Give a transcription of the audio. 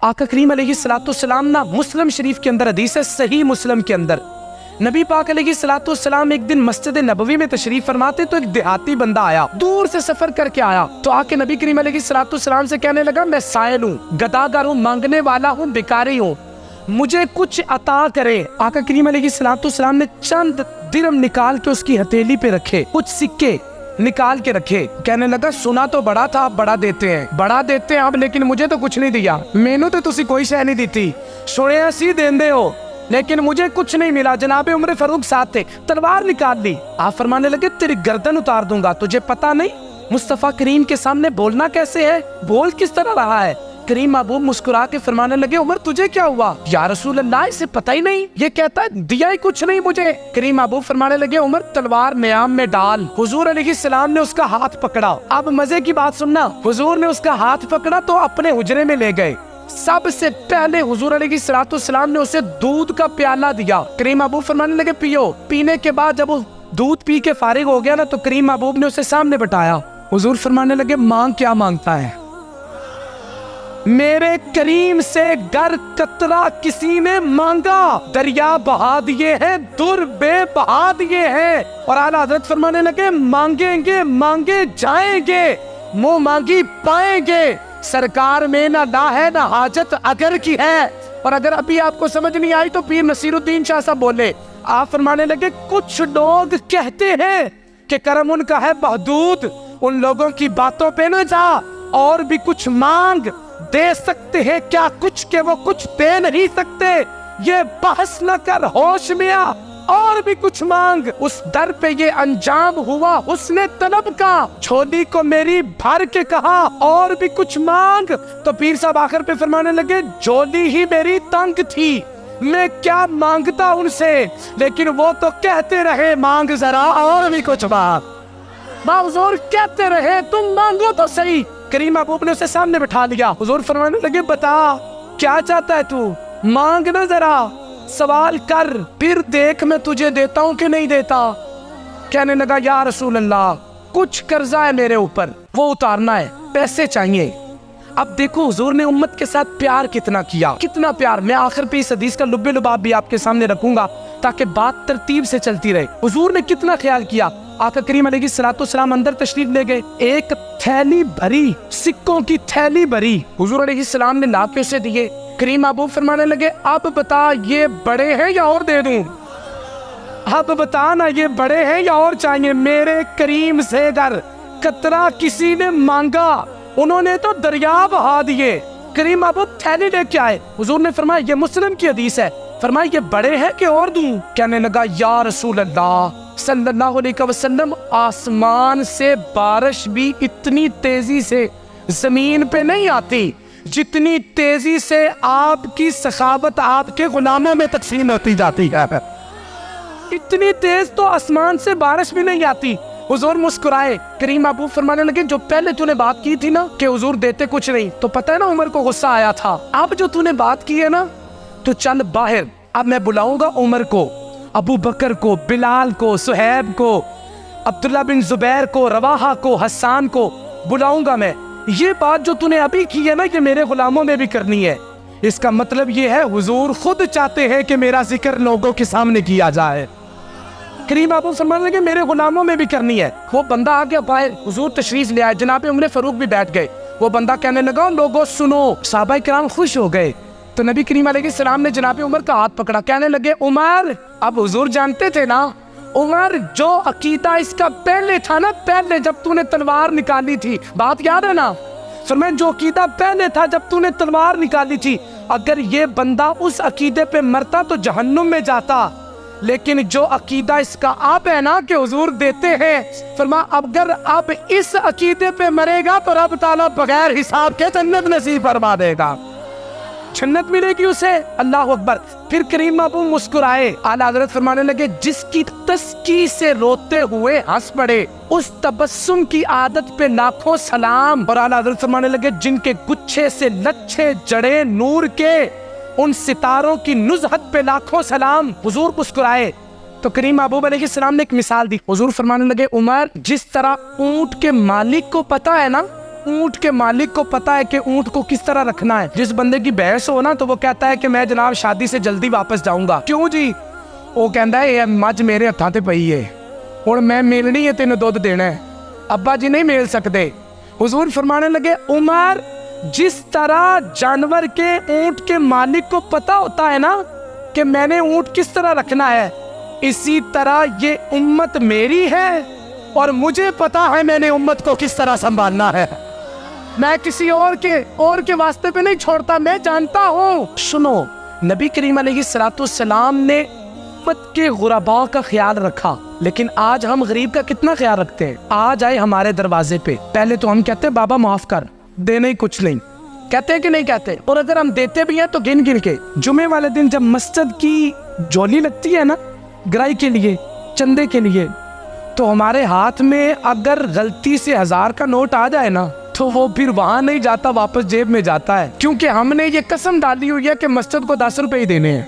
آقا کریم علیہ السلام نا مسلم شریف کے اندر حدیث ہے، صحیح مسلم کے اندر، نبی پاک علیہ السلام ایک دن مسجد نبوی میں تشریف فرماتے تو ایک دیہاتی بندہ آیا، دور سے سفر کر کے آیا، تو آ کے نبی کریم علیہ السلام سے کہنے لگا میں سائل ہوں، گداگر ہوں، مانگنے والا ہوں، بیکاری ہوں، مجھے کچھ عطا کرے۔ آقا کریم علیہ السلام نے چند درم نکال کے اس کی ہتھیلی پہ رکھے، کچھ سکے نکال کے رکھے، کہنے لگا سنا تو بڑا تھا، آپ بڑا دیتے ہیں آپ، لیکن مجھے تو کچھ نہیں دیا، مینو تو تسی کوئی شے نہیں دیتی، سنیا سی دیندے ہو لیکن مجھے کچھ نہیں ملا۔ جناب عمر فاروق ساتھ تھے، تلوار نکال لی، آپ فرمانے لگے تیری گردن اتار دوں گا، تجھے پتا نہیں مصطفیٰ کریم کے سامنے بولنا کیسے ہے، بول کس طرح رہا ہے۔ کریم محبوب مسکرا کے فرمانے لگے عمر تجھے کیا ہوا؟ یا رسول اللہ اسے پتہ ہی نہیں، یہ کہتا ہے دیا ہی کچھ نہیں مجھے۔ کریم محبوب فرمانے لگے عمر تلوار نیام میں ڈال۔ حضور علیہ السلام نے اس کا ہاتھ پکڑا، اب مزے کی بات سننا، حضور نے اس کا ہاتھ پکڑا تو اپنے حجرے میں لے گئے، سب سے پہلے حضور علیہ السلام نے اسے دودھ کا پیالہ دیا۔ کریم محبوب فرمانے لگے پیو۔ پینے کے بعد جب وہ دودھ پی کے فارغ ہو گیا نا تو کریم محبوب نے اسے سامنے بٹھایا، حضور فرمانے لگے مانگ کیا مانگتا ہے؟ میرے کریم سے گر قطرہ کسی نے مانگا، دریا بہا دیے ہیں، در بے بہا دیے ہیں۔ اور اعلیٰ حضرت فرمانے لگے مانگیں گے مانگے جائیں گے، منہ مانگی پائیں گے، سرکار میں نہ لا ہے نہ حاجت اگر کی ہے۔ اور اگر ابھی آپ کو سمجھ نہیں آئی تو پیر نصیر الدین شاہ صاحب بولے، آپ فرمانے لگے کچھ لوگ کہتے ہیں کہ کرم ان کا ہے محدود، ان لوگوں کی باتوں پہ نہ جا، اور بھی کچھ مانگ، دے سکتے ہیں کیا کچھ کہ وہ کچھ دے نہیں سکتے، یہ بحث نہ کر ہوش میں آ، اور بھی کچھ مانگ۔ اس در پہ یہ انجام ہوا حسن طلب کا، جھولی کو میری بھر کے کہا اور بھی کچھ مانگ۔ تو پیر صاحب آخر پہ فرمانے لگے جھولی ہی میری تنگ تھی، میں کیا مانگتا ان سے، لیکن وہ تو کہتے رہے مانگ ذرا اور بھی کچھ مانگ، حضور کہتے رہے تم مانگو تو صحیح۔ کریم محبوب نے اسے سامنے بٹھا لیا، حضور فرمانے لگے بتا کیا چاہتا ہے تو، مانگ نہ ذرا، سوال کر، پھر دیکھ میں تجھے دیتا ہوں کہ نہیں دیتا۔ کہنے لگا یا رسول اللہ کچھ قرضہ ہے میرے اوپر، وہ اتارنا ہے، پیسے چاہیے۔ اب دیکھو حضور نے امت کے ساتھ پیار کتنا کیا، کتنا پیار۔ میں آخر پہ اس حدیث کا لب لباب بھی آپ کے سامنے رکھوں گا تاکہ بات ترتیب سے چلتی رہے۔ حضور نے کتنا خیال کیا۔ آقا کریم علیہ السلام اندر تشریف لے گئے، ایک تھیلی بھری، سکوں کی تھیلی بھری حضور علیہ السلام نے لا کے اسے دیے۔ کریم محبوب فرمانے لگے اب بتا یہ بڑے ہیں یا اور دے دوں؟ اب بتا نا یہ بڑے ہیں یا اور چاہیے؟ میرے کریم سے گر قطرہ کسی نے مانگا، انہوں نے تو دریا بہا دیے۔ کریم محبوب تھیلی لے کے آئے، حضور نے فرمایا یہ مسلم کی حدیث ہے، فرمایا یہ بڑے ہیں کہ اور دوں؟ کہنے لگا یا رسول اللہ صلی اللہ علیہ وسلم آسمان سے بارش بھی اتنی تیزی سے زمین پہ نہیں آتی جتنی تیزی سے آپ کی سخاوت آپ کے غلاموں میں تقسیم ہوتی جاتی ہے، اتنی تیز تو آسمان سے بارش بھی نہیں آتی۔ حضور مسکرائے، کریم محبوب فرمانے لگے جو پہلے تو نے بات کی تھی نا کہ حضور دیتے کچھ نہیں، تو پتہ ہے نا عمر کو غصہ آیا تھا، اب جو تو نے بات کی ہے نا تو چل باہر، اب میں بلاؤں گا عمر کو، ابو بکر کو، بلال کو، صہیب کو، عبداللہ بن زبیر کو، رواحہ کو، حسان کو بلاؤں گا میں، یہ بات جو تو نے ابھی کی ہے نا کہ میرے غلاموں میں بھی کرنی ہے۔ اس کا مطلب یہ ہے حضور خود چاہتے ہیں کہ میرا ذکر لوگوں کے سامنے کیا جائے۔ کریم محبوب فرمانے لگے میرے غلاموں میں بھی کرنی ہے۔ وہ بندہ آ گیا باہر، حضور تشریف لے آئے، جناب عمر فاروق بھی بیٹھ گئے۔ وہ بندہ کہنے لگا لوگوں سنو، صحابہ کرام خوش ہو گئے۔ تو نبی کریم علیہ السلام نے جناب عمر کا ہاتھ پکڑا، کہنے لگے عمر، اب حضور جانتے تھے نا عمر جو عقیدہ اس کا پہلے تھا نا، پہلے جب تو نے تلوار نکالی تھی، بات یاد ہے نا؟ فرمایا جو عقیدہ پہلے تھا جب تو نے تلوار نکالی تھی، اگر یہ بندہ اس عقیدے پہ مرتا تو جہنم میں جاتا، لیکن جو عقیدہ اس کا اب ہے نا کہ حضور دیتے ہیں، فرمایا اگر اب اس عقیدے پہ مرے گا تو رب تعالیٰ بغیر حساب کے جنت نصیب فرما دے گا، جنت ملے گی اسے۔ اللہ اکبر۔ پھر کریم محبوب مسکرائے، اعلیٰ حضرت فرمانے لگے جس کی تسکی سے روتے ہوئے ہنس پڑے اس تبسم کی عادت پہ لاکھوں سلام۔ اور اعلیٰ حضرت فرمانے لگے جن کے گچھے سے لچھے جڑے نور کے، ان ستاروں کی نزہت پہ لاکھوں سلام۔ حضور مسکرائے تو کریم محبوب علیہ السلام نے ایک مثال دی، حضور فرمانے لگے عمر جس طرح اونٹ کے مالک کو پتا ہے نا اونٹ کے مالک کو پتا ہے کہ اونٹ کو کس طرح رکھنا ہے. جس بندے کی بحث ہو نا تو وہ کہتا ہے کہ میں جناب شادی سے جلدی واپس جاؤں گا. کیوں جی؟ وہ کہتا ہے یہ مجھ میرے ہاتھاں تے پئی ہے اور میں میلنی ہے تینوں دودھ دینا ہے. ابا جی نہیں میل سکتے. حضور فرمانے لگے عمر جس طرح جانور کے اونٹ کے مالک کو پتا ہوتا ہے نا کہ میں نے اونٹ کس طرح رکھنا ہے، اسی طرح یہ امت میری ہے اور مجھے پتا ہے میں نے امت کو کس طرح سنبھالنا ہے. میں کسی اور کے واسطے پہ نہیں چھوڑتا، میں جانتا ہوں. سنو، نبی کریم علیہ السلام نے امت کے غرباء کا خیال رکھا، لیکن آج ہم غریب کا کتنا خیال رکھتے ہیں؟ آج آئے ہمارے دروازے پہ، پہلے تو ہم کہتے ہیں بابا معاف کر، دینے ہی کچھ نہیں. کہتے ہیں کہ نہیں کہتے؟ اور اگر ہم دیتے بھی ہیں تو گن گن کے. جمعے والے دن جب مسجد کی جولی لگتی ہے نا گرائی کے لیے، چندے کے لیے، تو ہمارے ہاتھ میں اگر غلطی سے 1000 کا نوٹ آ جائے نا تو وہ پھر وہاں نہیں جاتا، واپس جیب میں جاتا ہے، کیونکہ ہم نے یہ قسم ڈالی ہوئی ہے کہ مسجد کو 10 روپے ہی دینے ہیں.